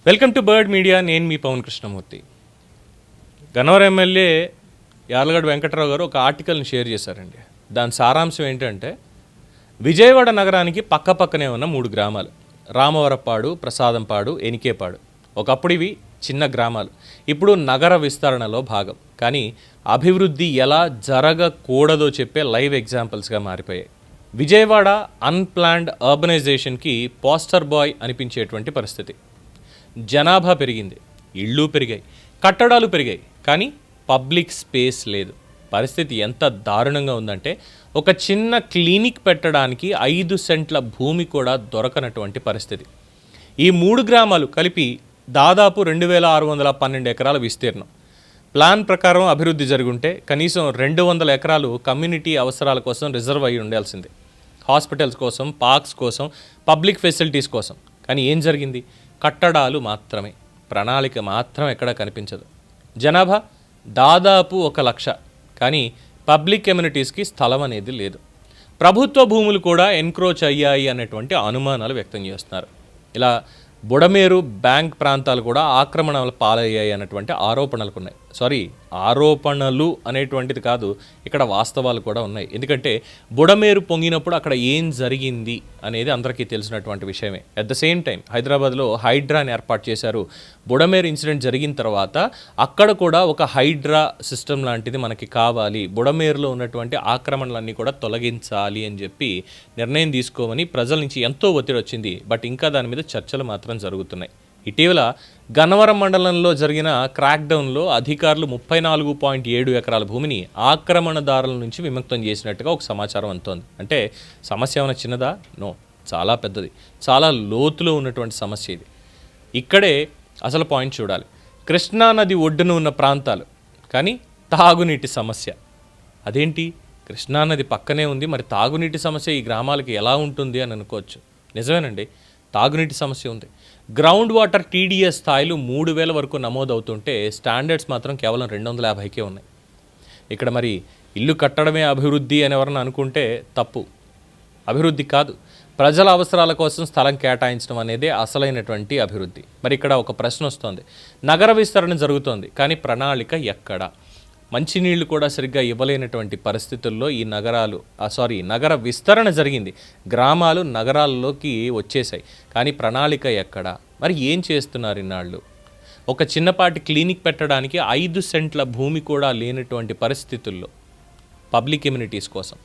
Welcome to bird media. నేను మీ Pawan Krishnamurthy. Gannavaram MLA Yarlagadda Venkatrao గారు ఒక ఆర్టికల్ని షేర్ చేశారండి. దాని సారాంశం ఏంటంటే, విజయవాడ నగరానికి పక్కపక్కనే ఉన్న 3 గ్రామాలు, రామవరపాడు, ప్రసాదంపాడు, ఎనికేపాడు. ఒకప్పుడు ఇవి చిన్న గ్రామాలు, ఇప్పుడు నగర విస్తరణలో భాగం. కానీ అభివృద్ధి ఎలా జరగకూడదో చెప్పే లైవ్ ఎగ్జాంపుల్స్గా మారిపోయాయి. విజయవాడ అన్ప్లాన్డ్ అర్బనైజేషన్కి పోస్టర్ బాయ్ అనిపించేటువంటి పరిస్థితి. జనాభా పెరిగింది, ఇళ్ళు పెరిగాయి, కట్టడాలు పెరిగాయి, కానీ పబ్లిక్ స్పేస్ లేదు. పరిస్థితి ఎంత దారుణంగా ఉందంటే, ఒక చిన్న క్లినిక్ పెట్టడానికి 5 సెంట్ల భూమి కూడా దొరకనటువంటి పరిస్థితి. ఈ 3 గ్రామాలు కలిపి దాదాపు 2612 ఎకరాల విస్తీర్ణం. ప్లాన్ ప్రకారం అభివృద్ధి జరుగుంటే కనీసం 200 ఎకరాలు కమ్యూనిటీ అవసరాల కోసం రిజర్వ్ అయి ఉండాల్సిందే. హాస్పిటల్స్ కోసం, పార్క్స్ కోసం, పబ్లిక్ ఫెసిలిటీస్ కోసం. కానీ ఏం జరిగింది? కట్టడాలు మాత్రమే, ప్రణాళిక మాత్రం ఎక్కడా కనిపించదు. జనాభా దాదాపు 1,00,000, కానీ పబ్లిక్ కమ్యూనిటీస్కి స్థలం అనేది లేదు. ప్రభుత్వ భూములు కూడా ఎన్క్రోచ్ అయ్యాయి అనేటువంటి అనుమానాలు వ్యక్తం చేస్తున్నారు. ఇలా బుడమేరు, బ్యాంక్ ప్రాంతాలు కూడా ఆక్రమణల పాలయ్యాయి అన్నటువంటి ఆరోపణలు ఉన్నాయి. ఆరోపణలు అనేటువంటిది కాదు, ఇక్కడ వాస్తవాలు కూడా ఉన్నాయి. ఎందుకంటే బుడమేరు పొంగినప్పుడు అక్కడ ఏం జరిగింది అనేది అందరికీ తెలిసినటువంటి విషయమే. అట్ ద సేమ్ టైం హైదరాబాద్లో హైడ్రాని ఏర్పాటు చేశారు. బుడమేరు ఇన్సిడెంట్ జరిగిన తర్వాత అక్కడ కూడా ఒక హైడ్రా సిస్టమ్ లాంటిది మనకి కావాలి, బుడమేరులో ఉన్నటువంటి ఆక్రమణలన్నీ కూడా తొలగించాలి అని చెప్పి నిర్ణయం తీసుకోమని ప్రజల నుంచి ఎంతో ఒత్తిడి వచ్చింది. బట్ ఇంకా దాని మీద చర్చలు మాత్రం జరుగుతున్నాయి. ఇటీవల గన్నవరం మండలంలో జరిగిన క్రాక్డౌన్లో అధికారులు 34.7 ఎకరాల భూమిని ఆక్రమణదారుల నుంచి విముక్తం చేసినట్టుగా ఒక సమాచారం అందుతోంది. అంటే సమస్య ఏమైనా చిన్నదా? నో, చాలా పెద్దది, చాలా లోతులో ఉన్నటువంటి సమస్య ఇది. ఇక్కడే అసలు పాయింట్ చూడాలి. కృష్ణానది ఒడ్డున ఉన్న ప్రాంతాలు, కానీ తాగునీటి సమస్య. అదేంటి, కృష్ణానది పక్కనే ఉంది, మరి తాగునీటి సమస్య ఈ గ్రామాలకి ఎలా ఉంటుంది అని అనుకోవచ్చు. నిజమేనండి, తాగునీటి సమస్య ఉంది. గ్రౌండ్ వాటర్ టీడీఎస్ స్థాయిలు 3,000 వరకు నమోదవుతుంటే స్టాండర్డ్స్ మాత్రం కేవలం 250కే ఉన్నాయి. ఇక్కడ మరి ఇల్లు కట్టడమే అభివృద్ధి అని ఎవరన్నా అనుకుంటే తప్పు. అభివృద్ధి కాదు, ప్రజల అవసరాల కోసం స్థలం కేటాయించడం అనేదే అసలైనటువంటి అభివృద్ధి. మరి ఇక్కడ ఒక ప్రశ్న వస్తుంది. నగర విస్తరణ జరుగుతోంది, కానీ ప్రణాళిక ఎక్కడ? మంచినీళ్లు కూడా సరిగ్గా ఇవ్వలేనటువంటి పరిస్థితుల్లో ఈ నగర విస్తరణ జరిగింది. గ్రామాలు నగరాల్లోకి వచ్చేసాయి, కానీ ప్రణాళిక ఎక్కడ? మరి ఏం చేస్తున్నారు ఇన్నాళ్ళు? ఒక చిన్నపాటి క్లినిక్ పెట్టడానికి 5 సెంట్ల భూమి కూడా లేనటువంటి పరిస్థితుల్లో పబ్లిక్ కమ్యూనిటీస్ కోసం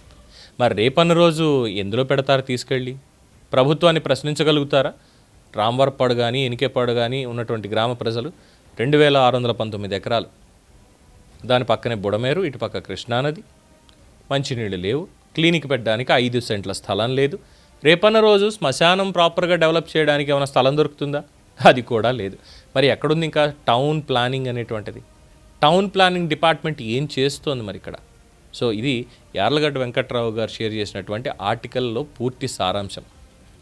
మరి రేపన్న రోజు ఎందులో పెడతారు తీసుకెళ్ళి? ప్రభుత్వాన్ని ప్రశ్నించగలుగుతారా? రామవరపాడు కానీ, ఎనికేపాడు కానీ ఉన్నటువంటి గ్రామ ప్రజలు 2,619 ఎకరాలు, దాని పక్కనే బుడమేరు, ఇటుపక్క కృష్ణానది, మంచినీళ్ళు లేవు, క్లినిక్ పెట్టడానికి 5 సెంట్ల స్థలం లేదు. రేపన్న రోజు శ్మశానం ప్రాపర్గా డెవలప్ చేయడానికి ఏమైనా స్థలం దొరుకుతుందా? అది కూడా లేదు. మరి ఎక్కడుంది ఇంకా టౌన్ ప్లానింగ్ అనేటువంటిది? టౌన్ ప్లానింగ్ డిపార్ట్మెంట్ ఏం చేస్తోంది మరి ఇక్కడ? సో ఇది యార్లగడ్డ వెంకట్రావు గారు షేర్ చేసినటువంటి ఆర్టికల్లో పూర్తి సారాంశం.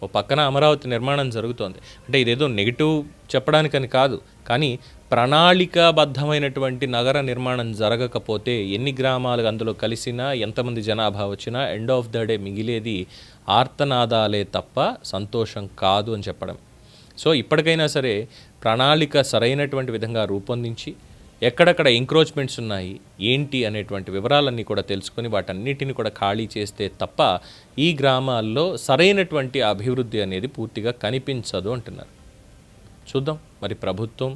ఓ పక్కన అమరావతి నిర్మాణం జరుగుతోంది అంటే ఇదేదో నెగిటివ్ చెప్పడానికని కాదు, కానీ ప్రణాళికాబద్ధమైనటువంటి నగర నిర్మాణం జరగకపోతే ఎన్ని గ్రామాలు అందులో కలిసినా, ఎంతమంది జనాభా వచ్చినా ఎండ్ ఆఫ్ ద డే మిగిలేది ఆర్తనాదాలే తప్ప సంతోషం కాదు అని చెప్పడం. సో ఇప్పటికైనా సరే ప్రణాళిక సరైనటువంటి విధంగా రూపొందించి ఎక్కడెక్కడ ఎంక్రోచ్మెంట్స్ ఉన్నాయి ఏంటి అనేటువంటి వివరాలన్నీ కూడా తెలుసుకొని వాటన్నిటిని కూడా ఖాళీ చేస్తే తప్ప ఈ గ్రామాల్లో సరైనటువంటి అభివృద్ధి అనేది పూర్తిగా కనిపించదు అంటున్నారు. చూద్దాం మరి ప్రభుత్వం,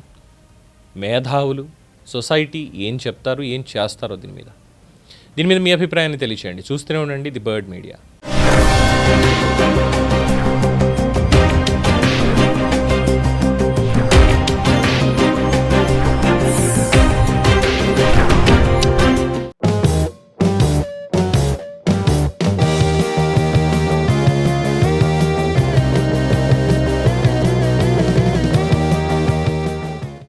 మేధావులు, సొసైటీ ఏం చెప్తారు, ఏం చేస్తారో దీని మీద మీ అభిప్రాయాన్ని తెలియచేయండి. చూస్తూనే ఉండండి ది బర్డ్ మీడియా.